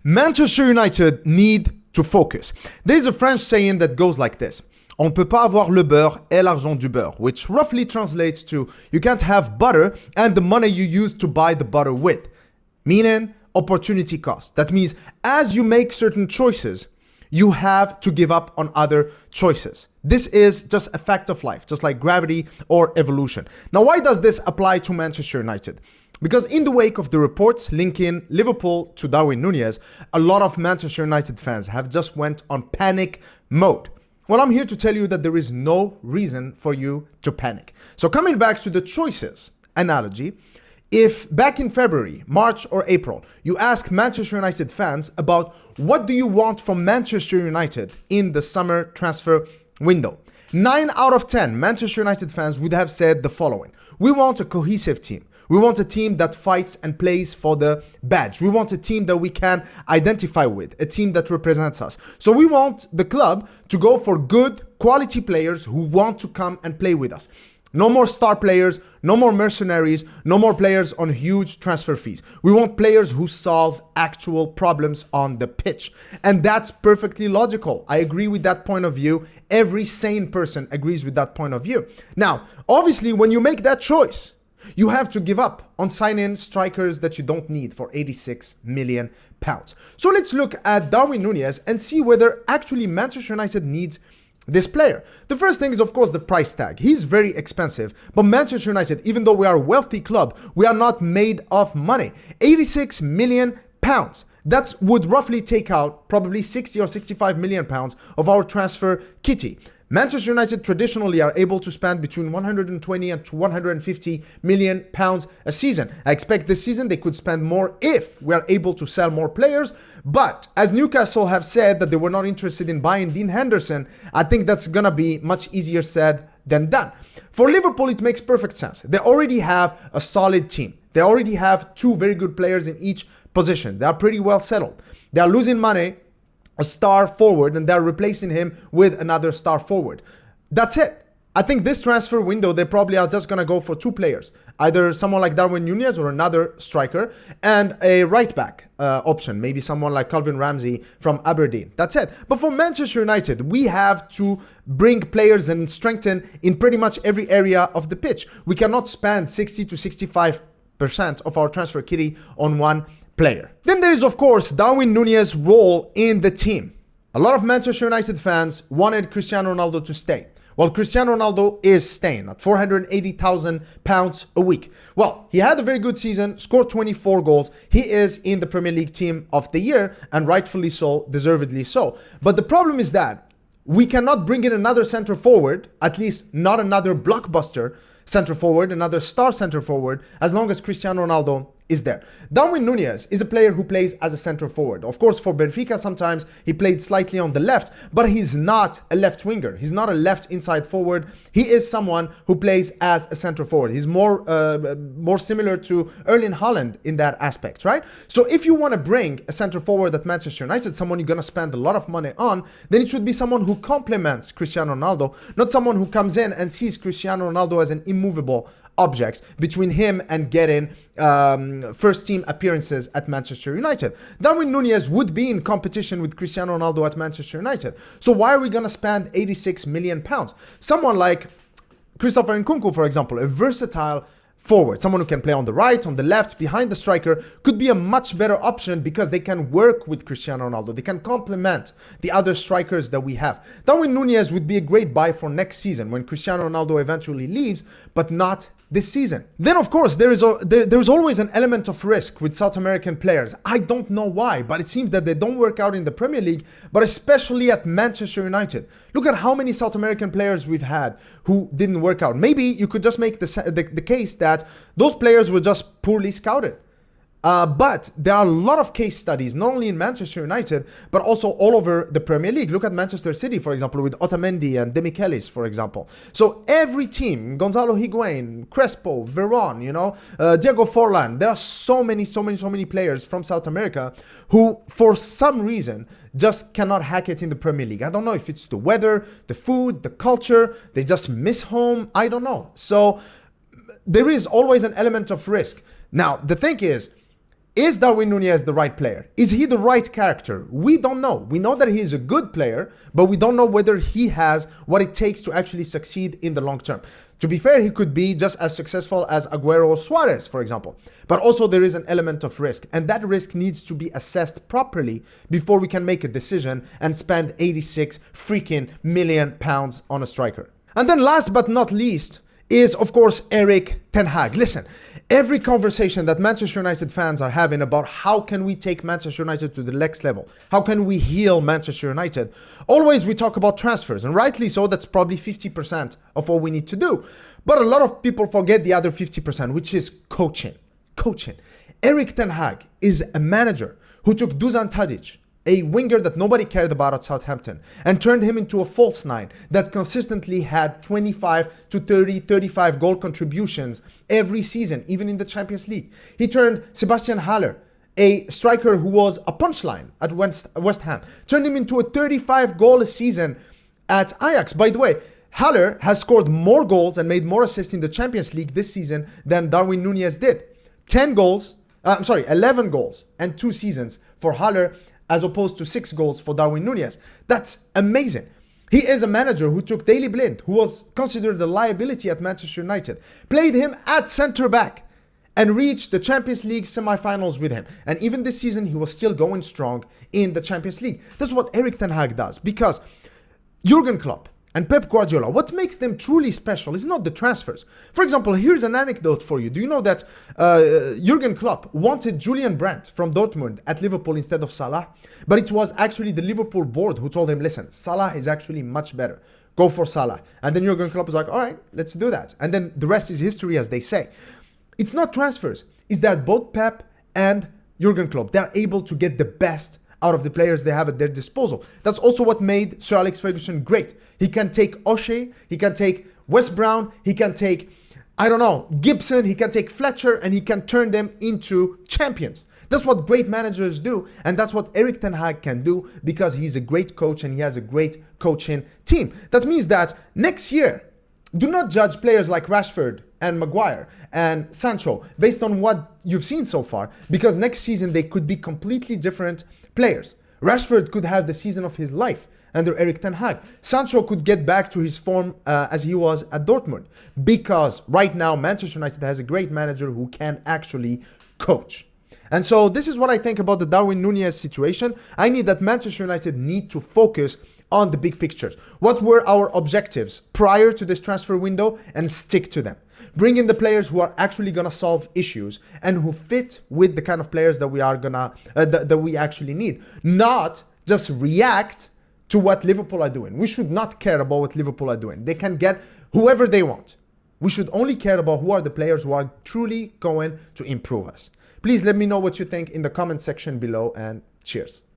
Manchester United need to focus. There's a French saying that goes like this. On ne peut pas avoir le beurre et l'argent du beurre, which roughly translates to you can't have butter and the money you use to buy the butter with. Meaning opportunity cost. That means as you make certain choices, you have to give up on other choices. This is just a fact of life, just like gravity or evolution. Now, why does this apply to Manchester United? Because in the wake of the reports linking Liverpool to Darwin Nunez, a lot of Manchester United fans have just went on panic mode. Well, I'm here to tell you that there is no reason for you to panic. So coming back to the choices analogy, if back in February, March or April, you ask Manchester United fans about what do you want from Manchester United in the summer transfer window, 9 out of 10 Manchester United fans would have said the following. We want a cohesive team. We want a team that fights and plays for the badge. We want a team that we can identify with, a team that represents us. So we want the club to go for good quality players who want to come and play with us. No more star players, no more mercenaries, no more players on huge transfer fees. We want players who solve actual problems on the pitch. And that's perfectly logical. I agree with that point of view. Every sane person agrees with that point of view. Now, obviously, when you make that choice, you have to give up on signing strikers that you don't need for 86 million pounds. So let's look at Darwin Nunez and see whether actually Manchester United needs this player. The first thing is, of course, the price tag. He's very expensive, but Manchester United, even though we are a wealthy club, we are not made of money. 86 million pounds. That would roughly take out probably 60 or 65 million pounds of our transfer kitty. Manchester United traditionally are able to spend between 120 and 150 million pounds a season. I expect this season they could spend more if we are able to sell more players. But as Newcastle have said that they were not interested in buying Dean Henderson, I think that's going to be much easier said than done. For Liverpool, it makes perfect sense. They already have a solid team. They already have two very good players in each position. They are pretty well settled. They are losing money, a star forward, and they're replacing him with another star forward. That's it. I think this transfer window, they probably are just going to go for two players, either someone like Darwin Nunez or another striker, and a right back option, maybe someone like Calvin Ramsey from Aberdeen. That's it. But for Manchester United, we have to bring players and strengthen in pretty much every area of the pitch. We cannot spend 60 to 65% of our transfer kitty on one player. Then there is, of course, Darwin Nunez's role in the team. A lot of Manchester United fans wanted Cristiano Ronaldo to stay. Well, Cristiano Ronaldo is staying at £480,000 a week. Well, he had a very good season, scored 24 goals. He is in the Premier League team of the year, and rightfully so, deservedly so. But the problem is that we cannot bring in another center forward, at least not another blockbuster center forward, another star center forward, as long as Cristiano Ronaldo is there. Darwin Nunez is a player who plays as a center forward. Of course, for Benfica, sometimes he played slightly on the left, but he's not a left winger. He's not a left inside forward. He is someone who plays as a center forward. He's more similar to Erling Haaland in that aspect, right? So if you want to bring a center forward at Manchester United, someone you're going to spend a lot of money on, then it should be someone who complements Cristiano Ronaldo, not someone who comes in and sees Cristiano Ronaldo as an immovable objects between him and getting first team appearances at Manchester United. Darwin Nunez would be in competition with Cristiano Ronaldo at Manchester United. So why are we going to spend 86 million pounds? Someone like Christopher Nkunku, for example, a versatile forward, someone who can play on the right, on the left, behind the striker, could be a much better option because they can work with Cristiano Ronaldo. They can complement the other strikers that we have. Darwin Nunez would be a great buy for next season when Cristiano Ronaldo eventually leaves, but not this season. Then, of course, there is always an element of risk with South American players. I don't know why, but it seems that they don't work out in the Premier League, but especially at Manchester United. Look at how many South American players we've had who didn't work out. Maybe you could just make the case that those players were just poorly scouted. But there are a lot of case studies, not only in Manchester United, but also all over the Premier League. Look at Manchester City, for example, with Otamendi and Demichelis, for example. So every team, Gonzalo Higuain, Crespo, Veron, Diego Forlan, there are so many players from South America who, for some reason, just cannot hack it in the Premier League. I don't know if it's the weather, the food, the culture, they just miss home. I don't know. So there is always an element of risk. Now, the thing is, Is Darwin Nunez the right player? Is he the right character? We don't know. We know that he is a good player, but we don't know whether he has what it takes to actually succeed in the long term. To be fair, he could be just as successful as Aguero or Suarez, for example. But also there is an element of risk, and that risk needs to be assessed properly before we can make a decision and spend 86 freaking million pounds on a striker. And then last but not least is, of course, Erik ten Hag. Listen, every conversation that Manchester United fans are having about how can we take Manchester United to the next level, how can we heal Manchester United, always we talk about transfers, and rightly so. That's probably 50% of what we need to do. But a lot of people forget the other 50%, which is coaching. Erik ten Hag is a manager who took Dusan Tadic, a winger that nobody cared about at Southampton, and turned him into a false nine that consistently had 25 to 30, 35 goal contributions every season, even in the Champions League. He turned Sebastian Haller, a striker who was a punchline at West Ham, turned him into a 35 goal a season at Ajax. By the way, Haller has scored more goals and made more assists in the Champions League this season than Darwin Nunez did. 11 goals and 2 seasons for Haller, as opposed to 6 goals for Darwin Nunez. That's amazing. He is a manager who took Daley Blind, who was considered a liability at Manchester United, played him at centre-back, and reached the Champions League semi-finals with him. And even this season, he was still going strong in the Champions League. That's what Erik ten Hag does, because Jurgen Klopp and Pep Guardiola, what makes them truly special is not the transfers. For example, here's an anecdote for you. Do you know that Jurgen Klopp wanted Julian Brandt from Dortmund at Liverpool instead of Salah? But it was actually the Liverpool board who told him, listen, Salah is actually much better. Go for Salah. And then Jurgen Klopp was like, all right, let's do that. And then the rest is history, as they say. It's not transfers. It's that both Pep and Jurgen Klopp, they're able to get the best out of the players they have at their disposal. That's also what made Sir Alex Ferguson great. He can take O'Shea, he can take Wes Brown, he can take, Gibson, he can take Fletcher, and he can turn them into champions. That's what great managers do, and that's what Erik ten Hag can do, because he's a great coach and he has a great coaching team. That means that next year, do not judge players like Rashford and Maguire and Sancho based on what you've seen so far, because next season they could be completely different players. Rashford could have the season of his life under Erik ten Hag. Sancho could get back to his form as he was at Dortmund, because right now Manchester United has a great manager who can actually coach. And so this is what I think about the Darwin Nunez situation. I need that Manchester United need to focus on the big pictures. What were our objectives prior to this transfer window, and stick to them. Bring in the players who are actually gonna solve issues and who fit with the kind of players that we are gonna that we actually need. Not just react to what Liverpool are doing. We should not care about what Liverpool are doing. They can get whoever they want. We should only care about who are the players who are truly going to improve us. Please let me know what you think in the comment section below, and cheers.